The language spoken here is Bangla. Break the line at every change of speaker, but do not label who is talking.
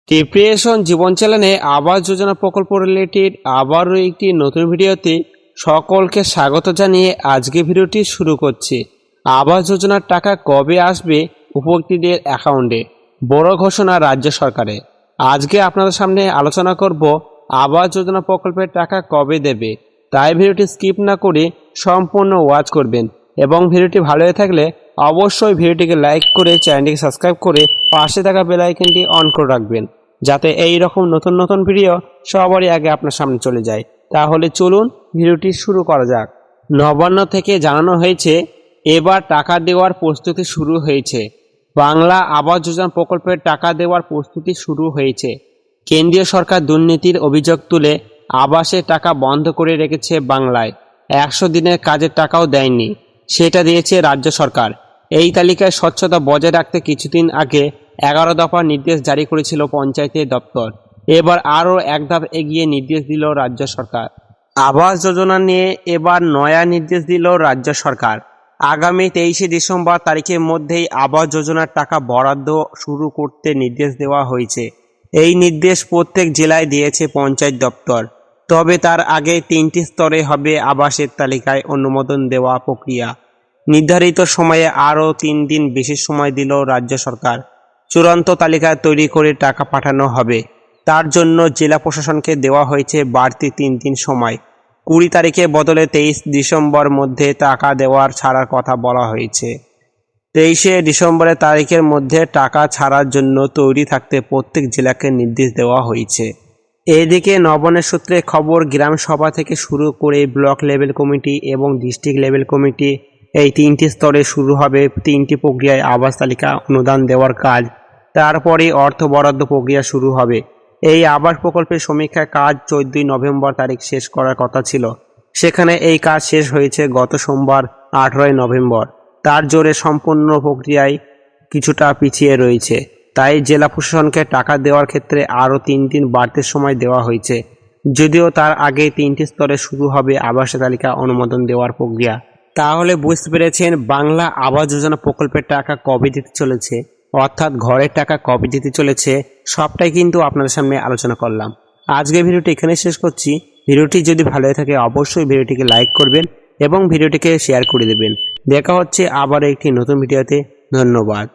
ডিপ্রেশন জীবন চ্যানেলে আবাস যোজনা প্রকল্প রিলেটেড আবারও একটি নতুন ভিডিওতে সকলকে স্বাগত জানিয়ে আজকে ভিডিওটি শুরু করছি। আবাস যোজনার টাকা কবে আসবে উপভোক্তাদের অ্যাকাউন্টে, বড় ঘোষণা রাজ্য সরকারের। আজকে আপনাদের সামনে আলোচনা করব আবাস যোজনা প্রকল্পের টাকা কবে দেবে, তাই ভিডিওটি স্কিপ না করে সম্পূর্ণ ওয়াচ করবেন এবং ভিডিওটি ভালো হয়ে থাকলে অবশ্যই ভিডিওটিকে লাইক করে চ্যানেলটিকে সাবস্ক্রাইব করে পাশে থাকা বেল আইকনটি অন করে রাখবেন, যাতে এই রকম নতুন নতুন ভিডিও সবারই আগে আপনার সামনে চলে যায়। তাহলে চলুন ভিডিওটি শুরু করা যাক। নবান্ন থেকে জানানো হয়েছে এবার টাকা দেওয়ার প্রস্তুতি শুরু হয়েছে। বাংলা আবাস যোজনা প্রকল্পের টাকা দেওয়ার প্রস্তুতি শুরু হয়েছে। কেন্দ্রীয় সরকার দুর্নীতির অভিযোগ তুলে আবাসের টাকা বন্ধ করে রেখেছে বাংলায়। 100 দিনের কাজের টাকাও দেয়নি, সেটা দিয়েছে রাজ্য সরকার। এই তালিকায় স্বচ্ছতা বজায় রাখতে কিছুদিন আগে 11 দফা নির্দেশ জারি করেছিল পঞ্চায়েতের দপ্তর। এবার আরও এক ধাপ এগিয়ে নির্দেশ দিল রাজ্য সরকার। আবাস যোজনা নিয়ে এবার নয়া নির্দেশ দিল রাজ্য সরকার। আগামী 23শে ডিসেম্বর তারিখের মধ্যেই আবাস যোজনার টাকা বরাদ্দ শুরু করতে নির্দেশ দেওয়া হয়েছে। এই নির্দেশ প্রত্যেক জেলায় দিয়েছে পঞ্চায়েত দপ্তর। তবে তার আগে 3টি স্তরে হবে আবাসের তালিকায় অনুমোদন দেওয়া প্রক্রিয়া। নির্ধারিত সময়ে আরও 3 দিন বেশি সময় দিল রাজ্য সরকার। চূড়ান্ত তালিকা তৈরি করে টাকা পাঠানো হবে। তার জন্য জেলা প্রশাসনকে দেওয়া হয়েছে বাড়তি 3 দিন সময়। 20 তারিখের বদলে 23 ডিসেম্বর মধ্যে টাকা দেওয়ার ছাড়ার কথা বলা হয়েছে। 23শে ডিসেম্বরের তারিখের মধ্যে টাকা ছাড়ার জন্য তৈরি থাকতে প্রত্যেক জেলাকে নির্দেশ দেওয়া হয়েছে। এদিকে নবান্নের সূত্রে খবর, গ্রাম সভা থেকে শুরু করে ব্লক লেভেল কমিটি এবং ডিস্ট্রিক্ট লেভেল কমিটি, এই 3টি স্তরে শুরু হবে 3টি প্রক্রিয়ায় আবাস তালিকা অনুদান দেওয়ার কাজ। তারপরে অর্থ বরাদ্দ প্রক্রিয়া শুরু হবে। এই আবাস প্রকল্পের সমীক্ষার কাজ 14 নভেম্বর তারিখ শেষ করার কথা ছিল, সেখানে এই কাজ শেষ হয়েছে গত সোমবার 18 নভেম্বর। তার জোরে সম্পূর্ণ প্রক্রিয়ায় কিছুটা পিছিয়ে রয়েছে। তাই জেলা প্রশাসনকে টাকা দেওয়ার ক্ষেত্রে আরও 3 দিন বাড়তি সময় দেওয়া হয়েছে। যদিও তার আগে 3টি স্তরে শুরু হবে আবাস তালিকা অনুমোদন দেওয়ার প্রক্রিয়া। তাহলে বুঝতে পেরেছেন বাংলা আবাস যোজনা প্রকল্পের টাকা কবে দিতে চলেছে, অর্থাৎ ঘরের টাকা কবে দিতে চলেছে, সবটাই কিন্তু আপনাদের সামনে আলোচনা করলাম। আজকে ভিডিওটি এখানে শেষ করছি। ভিডিওটি যদি ভালো হয়ে থাকে অবশ্যই ভিডিওটিকে লাইক করবেন এবং ভিডিওটিকে শেয়ার করে দেবেন। দেখা হচ্ছে আবার একটি নতুন ভিডিওতে। ধন্যবাদ।